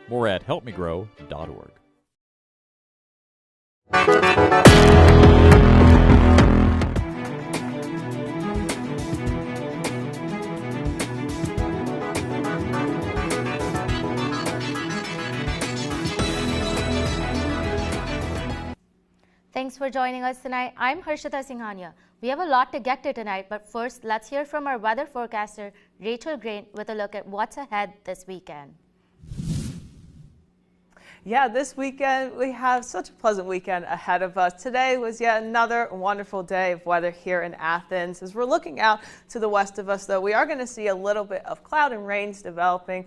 More at helpmegrow.org. Thanks for joining us tonight. I'm Harshita Singhania. We have a lot to get to tonight, but first, let's hear from our weather forecaster, Rachel Grain, with a look at what's ahead this weekend. Yeah, this weekend we have such a pleasant weekend ahead of us. Today was yet another wonderful day of weather here in Athens. As we're looking out to the west of us, though, we are going to see a little bit of cloud and rains developing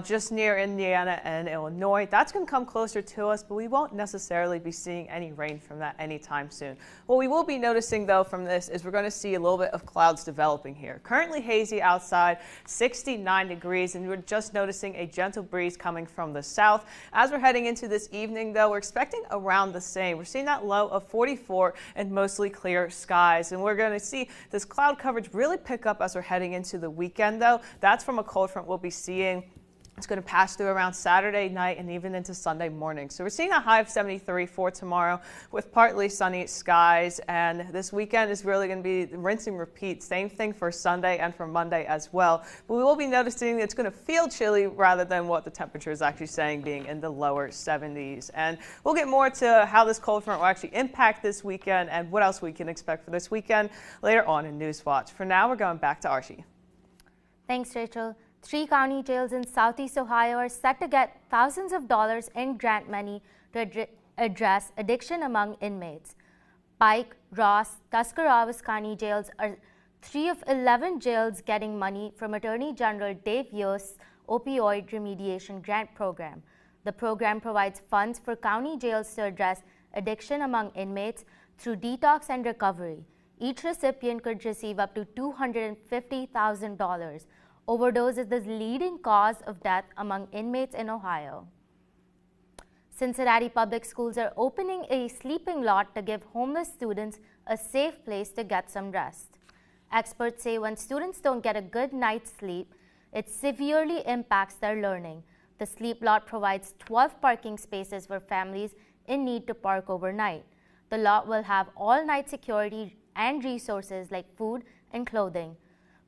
just near Indiana and Illinois. That's going to come closer to us, but we won't necessarily be seeing any rain from that anytime soon. What we will be noticing, though, from this is we're going to see a little bit of clouds developing here. Currently hazy outside, 69 degrees, and we're just noticing a gentle breeze coming from the south. As we're heading into this evening, though, we're expecting around the same. We're seeing that low of 44 and mostly clear skies. And we're going to see this cloud coverage really pick up as we're heading into the weekend, though. That's from a cold front we'll be seeing. It's going to pass through around Saturday night and even into Sunday morning. So we're seeing a high of 73 for tomorrow with partly sunny skies. And this weekend is really going to be rinse and repeat. Same thing for Sunday and for Monday as well. But we will be noticing it's going to feel chilly rather than what the temperature is actually saying, being in the lower 70s. And we'll get more to how this cold front will actually impact this weekend and what else we can expect for this weekend later on in Newswatch. For now, we're going back to Archie. Thanks, Rachel. 3 county jails in Southeast Ohio are set to get thousands of dollars in grant money to address addiction among inmates. Pike, Ross, Tuscarawas County jails are 3 of 11 jails getting money from Attorney General Dave Yost's Opioid Remediation Grant Program. The program provides funds for county jails to address addiction among inmates through detox and recovery. Each recipient could receive up to $250,000. Overdose is the leading cause of death among inmates in Ohio. Cincinnati Public Schools are opening a sleeping lot to give homeless students a safe place to get some rest. Experts say when students don't get a good night's sleep, it severely impacts their learning. The sleep lot provides 12 parking spaces for families in need to park overnight. The lot will have all-night security and resources like food and clothing.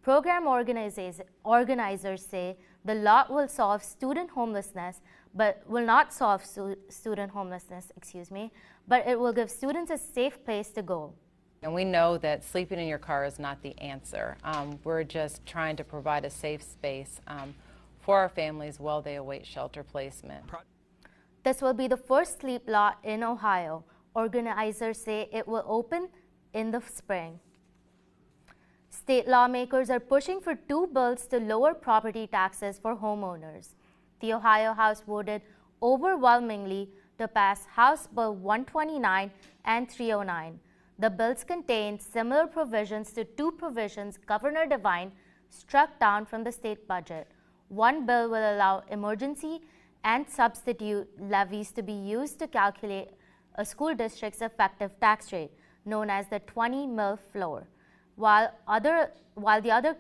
Program organizers say the lot will solve student homelessness, but will not solve student homelessness, but it will give students a safe place to go. And we know that sleeping in your car is not the answer. We're just trying to provide a safe space for our families while they await shelter placement. This will be the first sleep lot in Ohio. Organizers say it will open in the spring. State lawmakers are pushing for 2 bills to lower property taxes for homeowners. The Ohio House voted overwhelmingly to pass House Bill 129 and 309. The bills contain similar provisions to 2 provisions Governor DeWine struck down from the state budget. One bill will allow emergency and substitute levies to be used to calculate a school district's effective tax rate, known as the 20 mil floor. While the other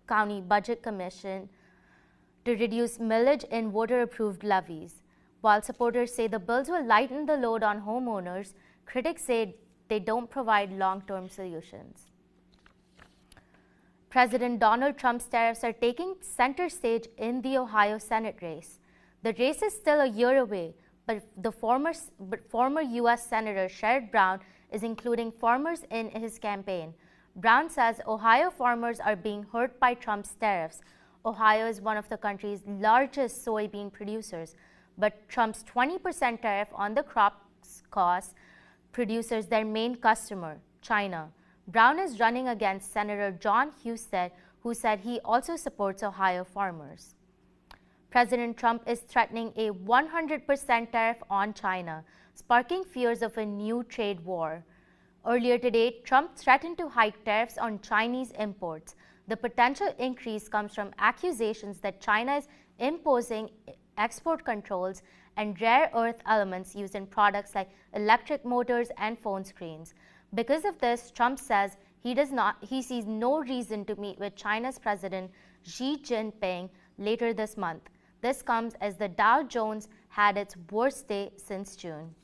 county budget commission to reduce millage in voter-approved levies. While supporters say the bills will lighten the load on homeowners, critics say they don't provide long-term solutions. President Donald Trump's tariffs are taking center stage in the Ohio Senate race. The race is still a year away, but former U.S. Senator Sherrod Brown is including farmers in his campaign. Brown says Ohio farmers are being hurt by Trump's tariffs. Ohio is one of the country's largest soybean producers, but Trump's 20% tariff on the crops costs producers their main customer, China. Brown is running against Senator John Husted, who said he also supports Ohio farmers. President Trump is threatening a 100% tariff on China, sparking fears of a new trade war. Earlier today, Trump threatened to hike tariffs on Chinese imports. The potential increase comes from accusations that China is imposing export controls and rare earth elements used in products like electric motors and phone screens. Because of this, Trump says he sees no reason to meet with China's President Xi Jinping later this month. This comes as the Dow Jones had its worst day since June.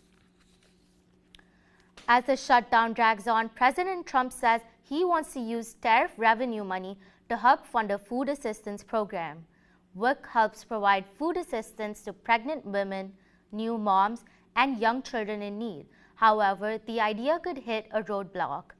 As the shutdown drags on, President Trump says he wants to use tariff revenue money to help fund a food assistance program. WOUB helps provide food assistance to pregnant women, new moms, and young children in need. However, the idea could hit a roadblock.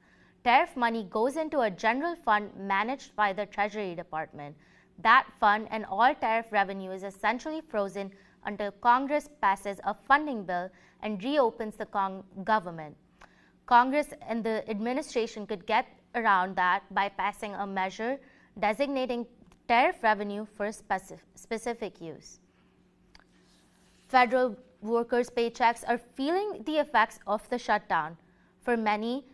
Tariff money goes into a general fund managed by the Treasury Department. That fund and all tariff revenue is essentially frozen until Congress passes a funding bill and reopens the government. Congress and the administration could get around that by passing a measure designating tariff revenue for specific use. Federal workers' paychecks are feeling the effects of the shutdown. For many,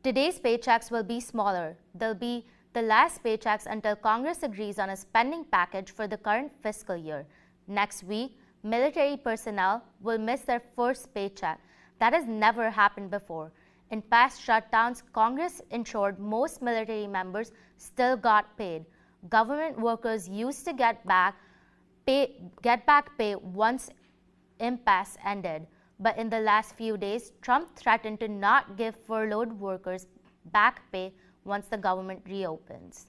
today's paychecks will be smaller. They'll be the last paychecks until Congress agrees on a spending package for the current fiscal year. Next week, military personnel will miss their first paycheck. That has never happened before. In past shutdowns, Congress ensured most military members still got paid. Government workers used to get back pay once impasse ended. But in the last few days, Trump threatened to not give furloughed workers back pay once the government reopens.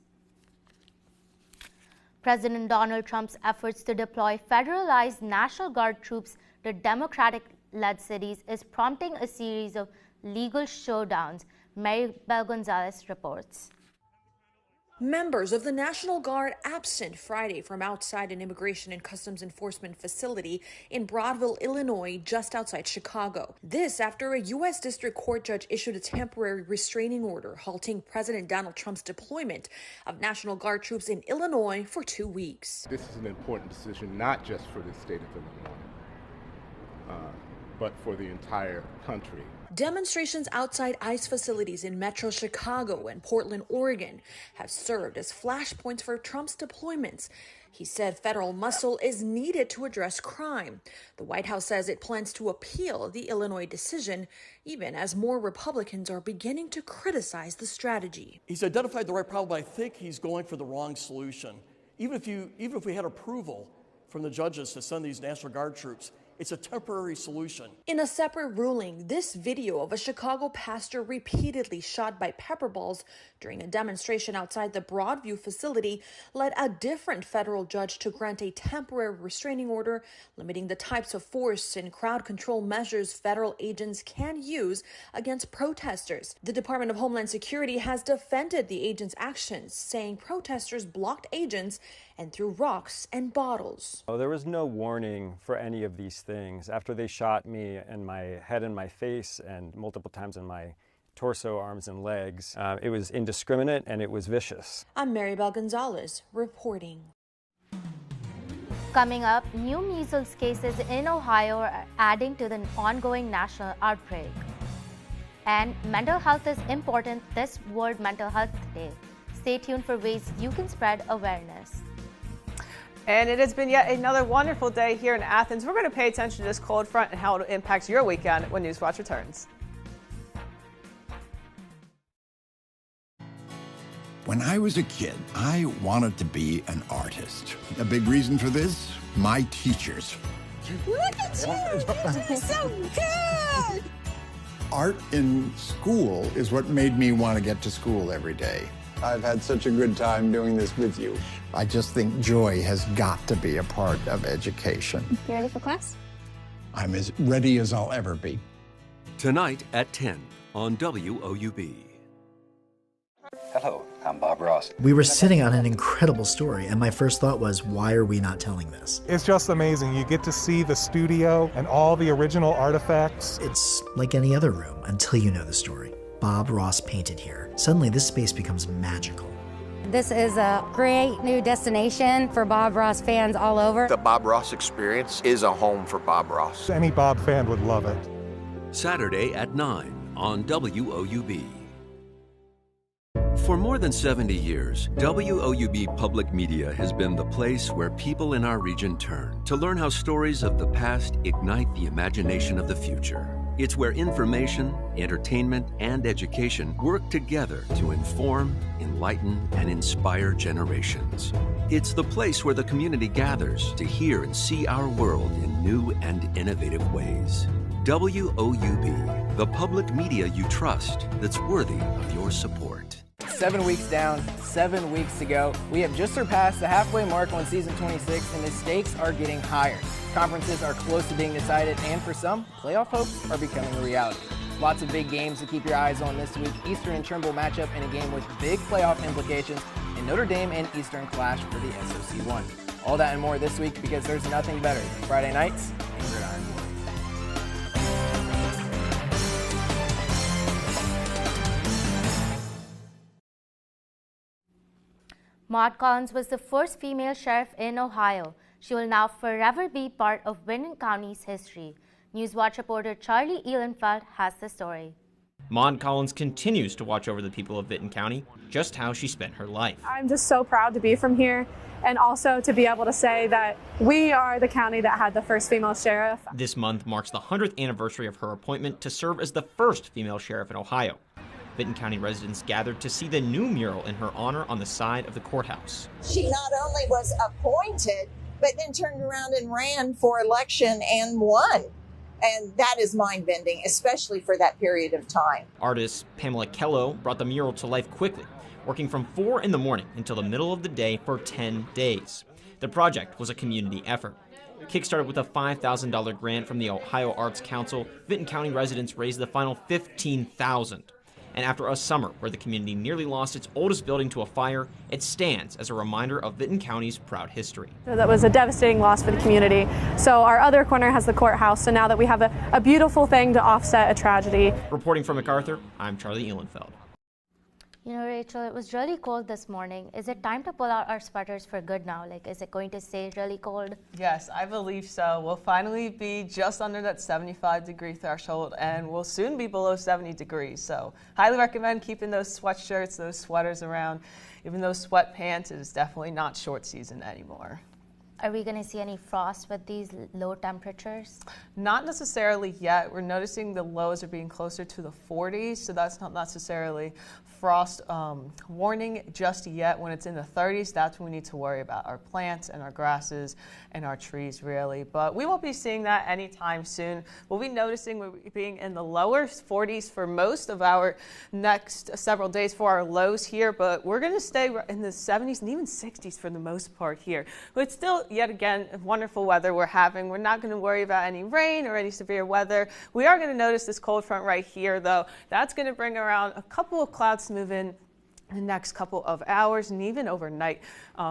President Donald Trump's efforts to deploy federalized National Guard troops to Democratic-led cities is prompting a series of legal showdowns, Maribel Gonzalez reports. Members of the National Guard absent Friday from outside an Immigration and Customs Enforcement facility in Broadville, Illinois, just outside Chicago. This after a U.S. District Court judge issued a temporary restraining order halting President Donald Trump's deployment of National Guard troops in Illinois for 2 weeks. This is an important decision not just for the state of Illinois, but for the entire country. Demonstrations outside ICE facilities in Metro Chicago and Portland, Oregon have served as flashpoints for Trump's deployments. He said federal muscle is needed to address crime. The White House says it plans to appeal the Illinois decision, even as more Republicans are beginning to criticize the strategy. He's identified the right problem. I think he's going for the wrong solution. Even if we had approval from the judges to send these National Guard troops, it's a temporary solution. In a separate ruling, this video of a Chicago pastor repeatedly shot by pepper balls during a demonstration outside the Broadview facility led a different federal judge to grant a temporary restraining order limiting the types of force and crowd control measures federal agents can use against protesters. The Department of Homeland Security has defended the agents' actions, saying protesters blocked agents and threw rocks and bottles. There was no warning for any of these things. After they shot me in my head and my face and multiple times in my torso, arms, and legs, it was indiscriminate and it was vicious. I'm Maribel Gonzalez reporting. Coming up, new measles cases in Ohio are adding to the ongoing national outbreak. And mental health is important this World Mental Health Day. Stay tuned for ways you can spread awareness. And it has been yet another wonderful day here in Athens. We're going to pay attention to this cold front and how it impacts your weekend when Newswatch returns. When I was a kid, I wanted to be an artist. A big reason for this? My teachers. Look at you! You're doing so good! Art in school is what made me want to get to school every day. I've had such a good time doing this with you. I just think joy has got to be a part of education. You ready for class? I'm as ready as I'll ever be. Tonight at 10 on WOUB. Hello, I'm Bob Ross. We were sitting on an incredible story, and my first thought was, why are we not telling this? It's just amazing. You get to see the studio and all the original artifacts. It's like any other room until you know the story. Bob Ross painted here. Suddenly, this space becomes magical. This is a great new destination for Bob Ross fans all over. The Bob Ross experience is a home for Bob Ross. Any Bob fan would love it. Saturday at 9 on WOUB. For more than 70 years, WOUB Public Media has been the place where people in our region turn to learn how stories of the past ignite the imagination of the future. It's where information, entertainment, and education work together to inform, enlighten, and inspire generations. It's the place where the community gathers to hear and see our world in new and innovative ways. WOUB, the public media you trust that's worthy of your support. 7 weeks down, 7 weeks to go. We have just surpassed the halfway mark on season 26, and the stakes are getting higher. Conferences are close to being decided, and for some, playoff hopes are becoming a reality. Lots of big games to keep your eyes on this week. Eastern and Trimble matchup in a game with big playoff implications, and Notre Dame and Eastern clash for the SOC1. All that and more this week, because there's nothing better than Friday nights and Gridiron Boys. Maud Collins was the first female sheriff in Ohio. She will now forever be part of Vinton County's history. Newswatch reporter Charlie Ehlenfeld has the story. Maud Collins continues to watch over the people of Vinton County, just how she spent her life. I'm just so proud to be from here, and also to be able to say that we are the county that had the first female sheriff. This month marks the 100th anniversary of her appointment to serve as the first female sheriff in Ohio. Vinton County residents gathered to see the new mural in her honor on the side of the courthouse. She not only was appointed, but then turned around and ran for election and won. And that is mind-bending, especially for that period of time. Artist Pamela Kello brought the mural to life quickly, working from 4 in the morning until the middle of the day for 10 days. The project was a community effort. Kickstarted with a $5,000 grant from the Ohio Arts Council, Vinton County residents raised the final $15,000. And after a summer where the community nearly lost its oldest building to a fire, it stands as a reminder of Vinton County's proud history. So that was a devastating loss for the community. So our other corner has the courthouse, so now that we have a beautiful thing to offset a tragedy. Reporting from MacArthur, I'm Charlie Ehlenfeld. You know, Rachel, it was really cold this morning. Is it time to pull out our sweaters for good now? Like, is it going to stay really cold? Yes, I believe so. We'll finally be just under that 75-degree threshold, and we'll soon be below 70 degrees. So highly recommend keeping those sweatshirts, those sweaters around. Even though sweatpants, it is definitely not short season anymore. Are we going to see any frost with these low temperatures? Not necessarily yet. We're noticing the lows are being closer to the 40s, so that's not necessarily frost warning just yet. When it's in the 30s, that's when we need to worry about our plants and our grasses and our trees, really. But we won't be seeing that anytime soon. We'll be noticing we're being in the lower 40s for most of our next several days for our lows here, but we're going to stay in the 70s and even 60s for the most part here. But it's still, yet again, wonderful weather we're having. We're not going to worry about any rain or any severe weather. We are going to notice this cold front right here, though. That's going to bring around a couple of clouds to move in the next couple of hours and even overnight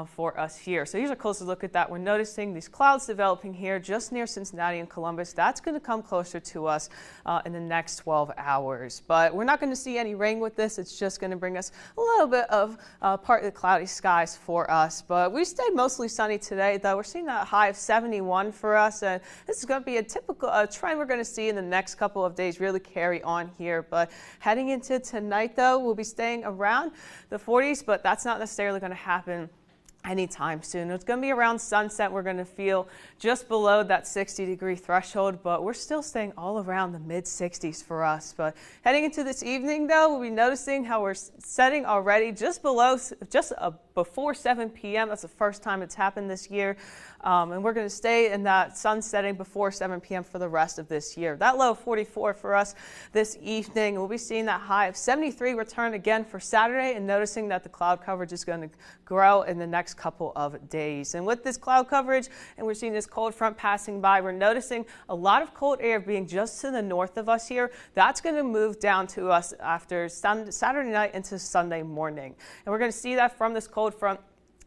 for us here. So here's a closer look at that. We're noticing these clouds developing here just near Cincinnati and Columbus. That's going to come closer to us in the next 12 hours. But we're not going to see any rain with this. It's just going to bring us a little bit of partly cloudy skies for us. But we stayed mostly sunny today, though. We're seeing that high of 71 for us. And this is going to be a typical trend we're going to see in the next couple of days really carry on here. But heading into tonight, though, we'll be staying around the 40s, but that's not necessarily going to happen anytime soon. It's going to be around sunset. We're going to feel just below that 60-degree threshold, but we're still staying all around the mid-60s for us. But heading into this evening, though, we'll be noticing how we're setting already just before 7 p.m. That's the first time it's happened this year. And we're going to stay in that sun setting before 7 p.m. for the rest of this year. That low of 44 for us this evening. We'll be seeing that high of 73 return again for Saturday, and noticing that the cloud coverage is going to grow in the next couple of days. And with this cloud coverage, and we're seeing this cold front passing by, we're noticing a lot of cold air being just to the north of us here. That's going to move down to us after Saturday night into Sunday morning. And we're going to see that from this cold front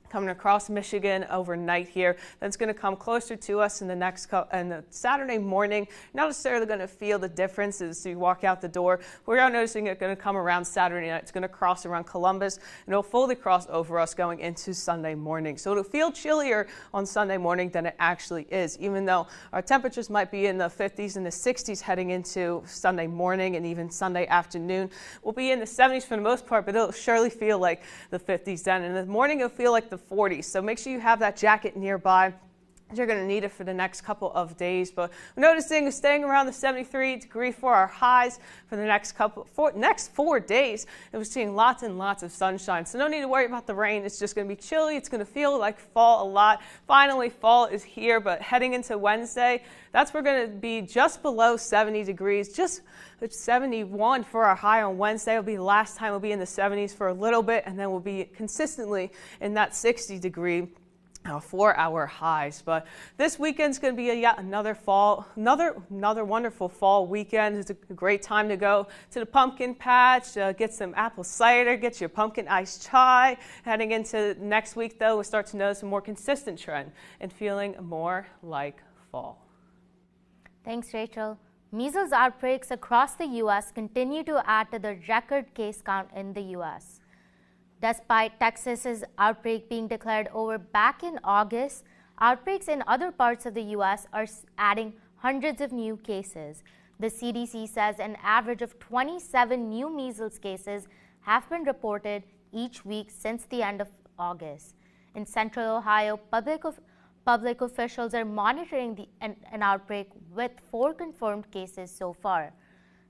coming across Michigan overnight here. That's going to come closer to us in the Saturday morning. Not necessarily going to feel the difference as you walk out the door. We are noticing it going to come around Saturday night. It's going to cross around Columbus, and it'll fully cross over us going into Sunday morning. So it'll feel chillier on Sunday morning than it actually is, even though our temperatures might be in the 50s and the 60s heading into Sunday morning and even Sunday afternoon. We'll be in the 70s for the most part, but it'll surely feel like the 50s then. In the morning, it'll feel like the 40s. So make sure you have that jacket nearby. You're going to need it for the next couple of days, but we're noticing staying around the 73-degree for our highs for the next 4 days. And we're seeing lots and lots of sunshine, so no need to worry about the rain. It's just going to be chilly. It's going to feel like fall a lot. Finally, fall is here, but heading into Wednesday, that's we're going to be just below 70 degrees, just 71 for our high on Wednesday. It'll be the last time we'll be in the 70s for a little bit, and then we'll be consistently in that 60-degree for our highs. But this weekend's going to be yet another wonderful fall weekend. It's a great time to go to the pumpkin patch, get some apple cider, get your pumpkin iced chai. Heading into next week, though, we'll start to notice a more consistent trend and feeling more like fall. Thanks, Rachel. Measles outbreaks across the U.S. continue to add to the record case count in the U.S. Despite Texas's outbreak being declared over back in August, outbreaks in other parts of the U.S. are adding hundreds of new cases. The CDC says an average of 27 new measles cases have been reported each week since the end of August. In Central Ohio, public officials are monitoring an outbreak with 4 confirmed cases so far.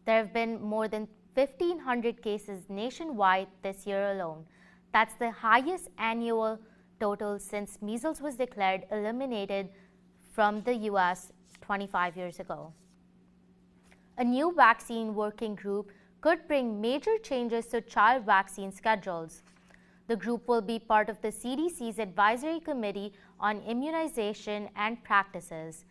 There have been more than 1,500 cases nationwide this year alone. That's the highest annual total since measles was declared eliminated from the U.S. 25 years ago. A new vaccine working group could bring major changes to child vaccine schedules. The group will be part of the CDC's Advisory Committee on Immunization and Practices.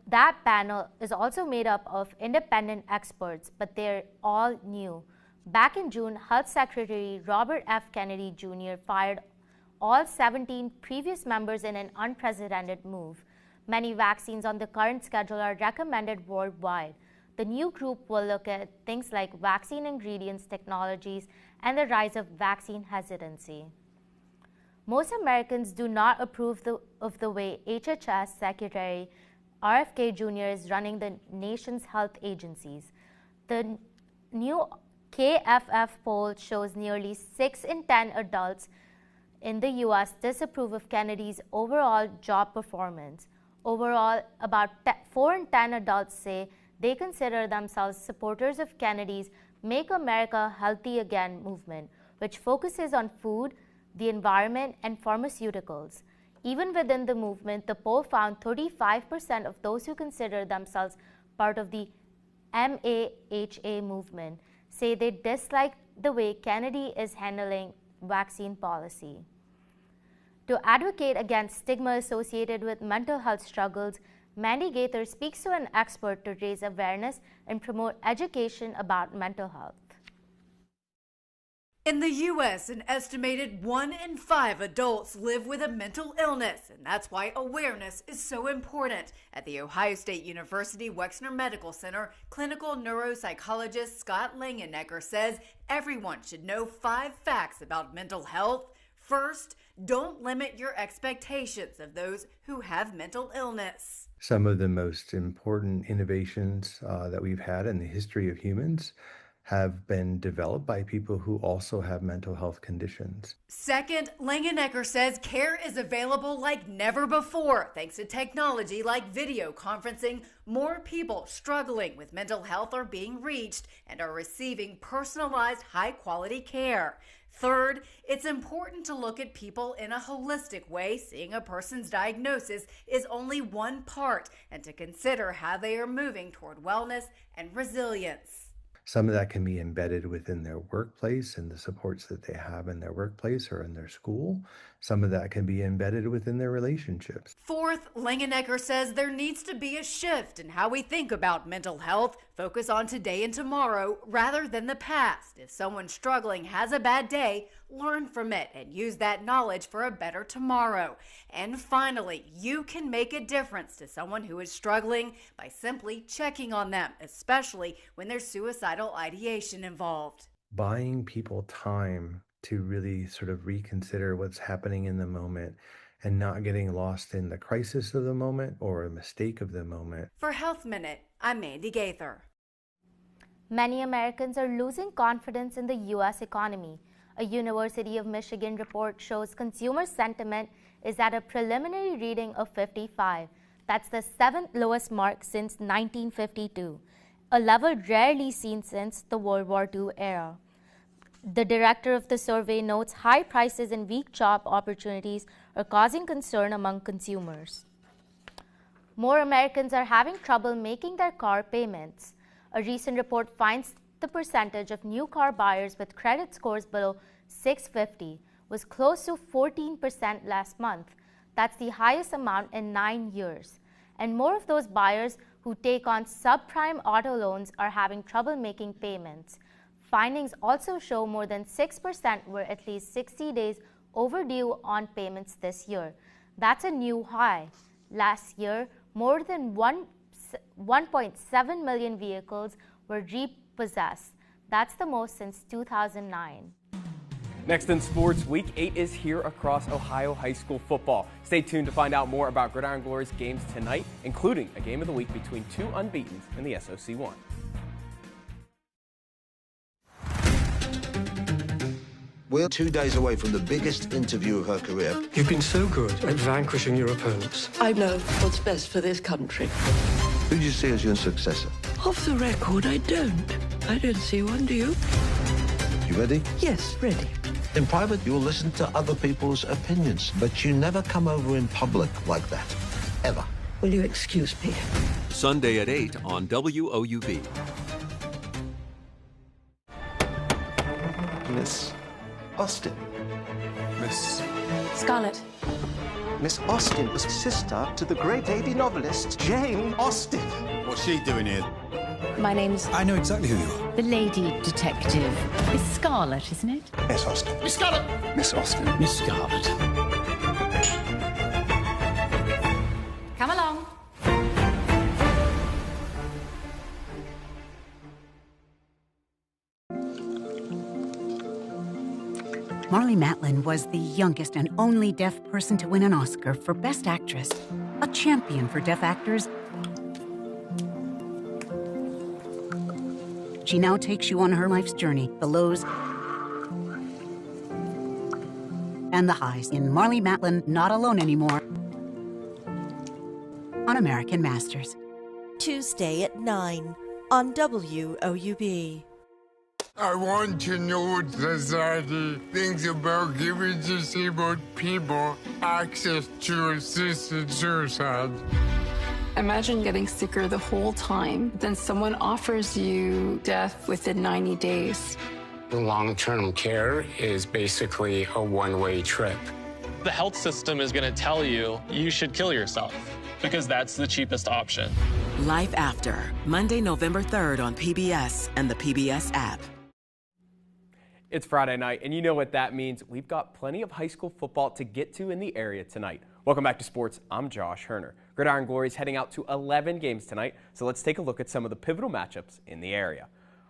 That panel is also made up of independent experts, but they're all new. Back in June, Health Secretary Robert F. Kennedy Jr. fired all 17 previous members in an unprecedented move. Many vaccines on the current schedule are recommended worldwide. The new group will look at things like vaccine ingredients, technologies, and the rise of vaccine hesitancy. Most Americans do not approve of the way HHS Secretary RFK Jr. is running the nation's health agencies. The new KFF poll shows nearly 6 in 10 adults in the U.S. disapprove of Kennedy's overall job performance. Overall, about 4 in 10 adults say they consider themselves supporters of Kennedy's Make America Healthy Again movement, which focuses on food, the environment, and pharmaceuticals. Even within the movement, the poll found 35% of those who consider themselves part of the MAHA movement say they dislike the way Kennedy is handling vaccine policy. To advocate against stigma associated with mental health struggles, Mandy Gaither speaks to an expert to raise awareness and promote education about mental health. In the U.S., an estimated 1 in 5 adults live with a mental illness, and that's why awareness is so important. At The Ohio State University Wexner Medical Center, clinical neuropsychologist Scott Langenegger says everyone should know 5 facts about mental health. First, don't limit your expectations of those who have mental illness. Some of the most important innovations that we've had in the history of humans have been developed by people who also have mental health conditions. Second, Langenegger says care is available like never before. Thanks to technology like video conferencing, more people struggling with mental health are being reached and are receiving personalized, high-quality care. Third, it's important to look at people in a holistic way. Seeing a person's diagnosis is only one part, and to consider how they are moving toward wellness and resilience. Some of that can be embedded within their workplace and the supports that they have in their workplace or in their school. Some of that can be embedded within their relationships. Fourth, Langenegger says there needs to be a shift in how we think about mental health. Focus on today and tomorrow rather than the past. If someone struggling has a bad day, learn from it and use that knowledge for a better tomorrow. And finally, you can make a difference to someone who is struggling by simply checking on them, especially when there's suicidal ideation involved. Buying people time to really sort of reconsider what's happening in the moment and not getting lost in the crisis of the moment or a mistake of the moment. For Health Minute, I'm Mandy Gaither. Many Americans are losing confidence in the U.S. economy. A University of Michigan report shows consumer sentiment is at a preliminary reading of 55. That's the 7th lowest mark since 1952, a level rarely seen since the World War II era. The director of the survey notes high prices and weak job opportunities are causing concern among consumers. More Americans are having trouble making their car payments. A recent report finds the percentage of new car buyers with credit scores below 650 was close to 14% last month. That's the highest amount in 9 years. And more of those buyers who take on subprime auto loans are having trouble making payments. Findings also show more than 6% were at least 60 days overdue on payments this year. That's a new high. Last year, more than 1.7 million vehicles were repossessed. That's the most since 2009. Next in sports, Week 8 is here across Ohio high school football. Stay tuned to find out more about Gridiron Glory's games tonight, including a game of the week between two unbeatens in the SOC1. We're 2 days away from the biggest interview of her career. You've been so good at vanquishing your opponents. I know what's best for this country. Who do you see as your successor? Off the record, I don't. I don't see one, do you? You ready? Yes, ready. In private, you'll listen to other people's opinions, but you never come over in public like that. Ever. Will you excuse me? Sunday at 8 on WOUB. Miss Austen. Miss Scarlett. Miss Austen was sister to the great lady novelist Jane Austen. What's she doing here? My name's... I know exactly who you are. The lady detective. Miss Scarlett, isn't it? Miss Austen. Miss Scarlett! Miss Austen. Miss Scarlett. Come along. Marlee Matlin was the youngest and only deaf person to win an Oscar for Best Actress, a champion for deaf actors. She now takes you on her life's journey, the lows and the highs in Marlee Matlin, Not Alone Anymore, on American Masters. Tuesday at 9 on WOUB. I want to know what society thinks about giving disabled people access to assisted suicide. Imagine getting sicker the whole time, then someone offers you death within 90 days. Long-term care is basically a one-way trip. The health system is going to tell you you should kill yourself because that's the cheapest option. Life After, Monday, November 3rd on PBS and the PBS app. It's Friday night, and you know what that means. We've got plenty of high school football to get to in the area tonight. Welcome back to sports. I'm Josh Herner. Gridiron Glory is heading out to 11 games tonight, so let's take a look at some of the pivotal matchups in the area.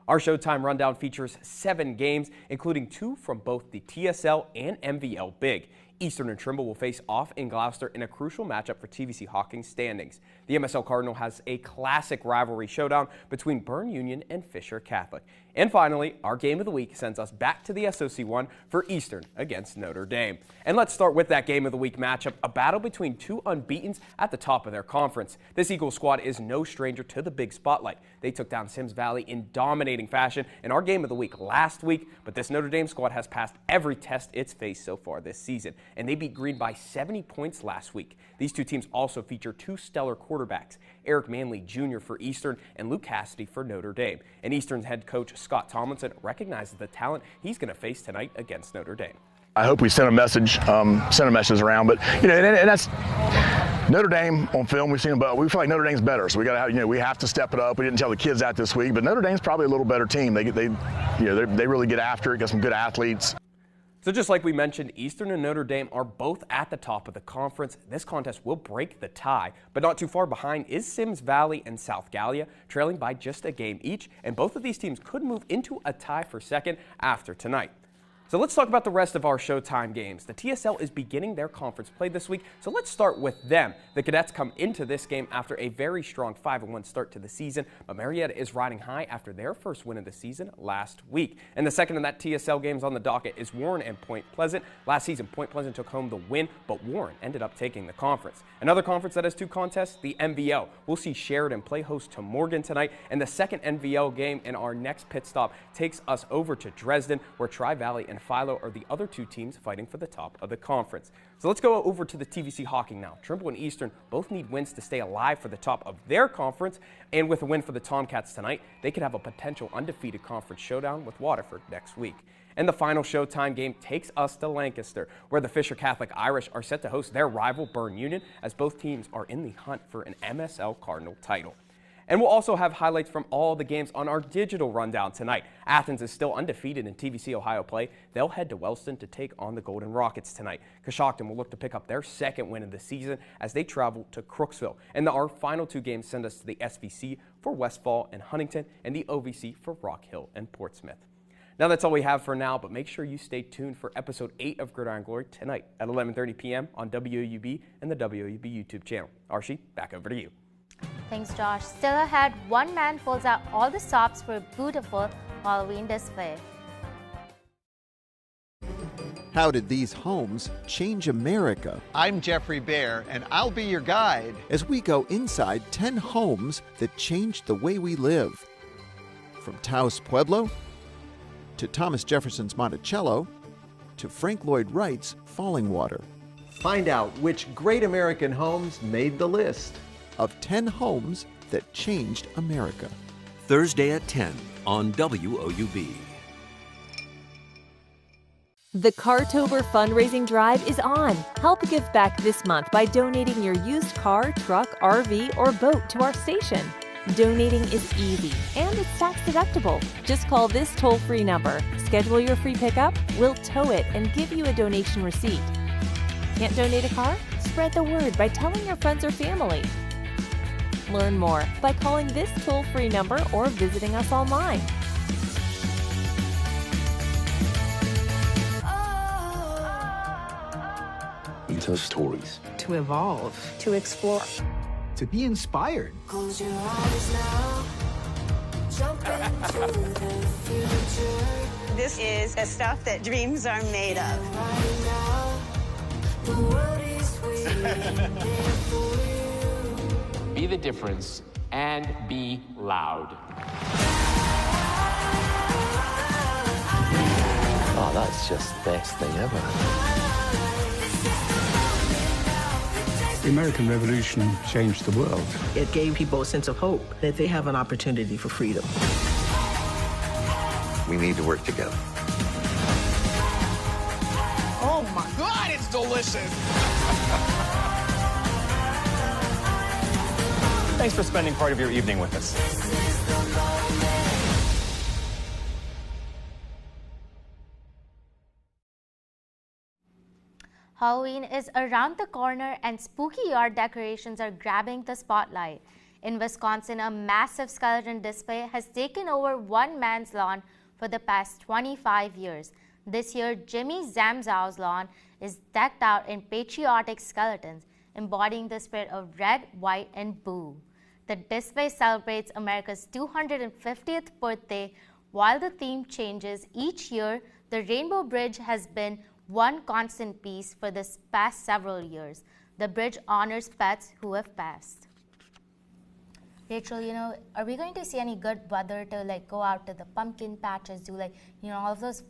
Our Showtime rundown features 7 games, including 2 from both the TSL and MVL Big. Eastern and Trimble will face off in Gloucester in a crucial matchup for TVC Hawkins standings. The MSL Cardinal has a classic rivalry showdown between Bern Union and Fisher Catholic. And finally, our game of the week sends us back to the SOC1 for Eastern against Notre Dame. And let's start with that game of the week matchup, a battle between two unbeatens at the top of their conference. This Eagles squad is no stranger to the big spotlight. They took down Sims Valley in dominating fashion in our game of the week last week, but this Notre Dame squad has passed every test it's faced so far this season, and they beat Green by 70 points last week. These two teams also feature 2 stellar quarterbacks, Eric Manley Jr. for Eastern and Luke Cassidy for Notre Dame. And Eastern's head coach Scott Tomlinson recognizes the talent he's going to face tonight against Notre Dame. I hope we sent a message around, but you know, and that's Notre Dame on film. We've seen them, but we feel like Notre Dame's better, so we got to have, you know, we have to step it up. We didn't tell the kids that this week, but Notre Dame's probably a little better team. They really get after it. Got some good athletes. So just like we mentioned, Eastern and Notre Dame are both at the top of the conference. This contest will break the tie, but not too far behind is Sims Valley and South Gallia, trailing by just a game each, and both of these teams could move into a tie for second after tonight. So let's talk about the rest of our Showtime games. The TSL is beginning their conference play this week, so let's start with them. The Cadets come into this game after a very strong 5-1 start to the season, but Marietta is riding high after their first win of the season last week. And the second of that TSL games on the docket is Warren and Point Pleasant. Last season, Point Pleasant took home the win, but Warren ended up taking the conference. Another conference that has two contests, the MVO. We'll see Sheridan play host to Morgan tonight, and the second MVO game in our next pit stop takes us over to Dresden, where Tri-Valley and Philo are the other two teams fighting for the top of the conference. So let's go over to the TVC Hockey now. Trimble and Eastern both need wins to stay alive for the top of their conference, and with a win for the Tomcats tonight, they could have a potential undefeated conference showdown with Waterford next week. And the final Showtime game takes us to Lancaster, where the Fisher Catholic Irish are set to host their rival Bern Union, as both teams are in the hunt for an MSL Cardinal title. And we'll also have highlights from all the games on our digital rundown tonight. Athens is still undefeated in TVC Ohio play. They'll head to Wellston to take on the Golden Rockets tonight. Coshocton will look to pick up their second win of the season as they travel to Crooksville. And our final two games send us to the SVC for Westfall and Huntington, and the OVC for Rock Hill and Portsmouth. Now that's all we have for now, but make sure you stay tuned for episode 8 of Gridiron Glory tonight at 11:30 p.m. on WOUB and the WOUB YouTube channel. Archie, back over to you. Thanks, Josh. Still ahead, one man pulls out all the stops for a beautiful Halloween display. How did these homes change America? I'm Jeffrey Baer, and I'll be your guide as we go inside 10 homes that changed the way we live. From Taos Pueblo to Thomas Jefferson's Monticello to Frank Lloyd Wright's Fallingwater. Find out which great American homes made the list of 10 homes that changed America. Thursday at 10 on WOUB. The Cartober fundraising drive is on. Help give back this month by donating your used car, truck, RV, or boat to our station. Donating is easy and it's tax deductible. Just call this toll-free number. Schedule your free pickup, we'll tow it and give you a donation receipt. Can't donate a car? Spread the word by telling your friends or family. Learn more by calling this toll-free number or visiting us online. You tell stories. To evolve. To explore. To be inspired. Close your eyes now. Jump into the future. This is the stuff that dreams are made of. Right now, the world is waiting there for you. Be the difference and be loud. Oh, that's just the best thing ever. The American Revolution changed the world. It gave people a sense of hope that they have an opportunity for freedom. We need to work together. Oh my God, it's delicious! Thanks for spending part of your evening with us. Halloween is around the corner and spooky yard decorations are grabbing the spotlight. In Wisconsin, a massive skeleton display has taken over one man's lawn for the past 25 years. This year, Jimmy Zamzow's lawn is decked out in patriotic skeletons, embodying the spirit of red, white, and blue. The display celebrates America's 250th birthday. While the theme changes each year, the Rainbow Bridge has been one constant piece for the past several years. The bridge honors pets who have passed. Rachel, are we going to see any good weather to go out to the pumpkin patches, do all of those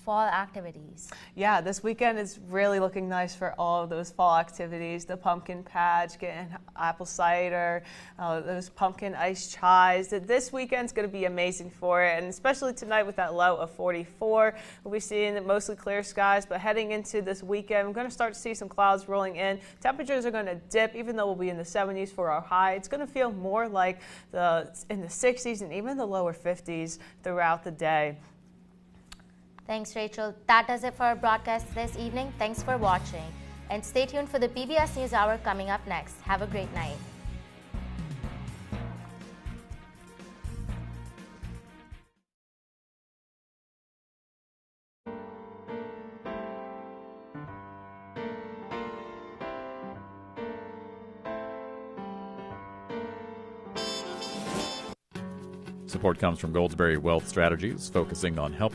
fall activities? Yeah, this weekend is really looking nice for all of those fall activities. The pumpkin patch, getting apple cider, those pumpkin ice chives. This weekend's going to be amazing for it, and especially tonight with that low of 44. We'll be seeing mostly clear skies, but heading into this weekend, we're going to start to see some clouds rolling in. Temperatures are going to dip, even though we'll be in the 70s for our high. It's going to feel more like in the 60s and even the lower 50s throughout the day. Thanks, Rachel. That does it for our broadcast this evening. Thanks for watching. And stay tuned for the PBS News Hour coming up next. Have a great night. Support comes from Goldsberry Wealth Strategies, focusing on helping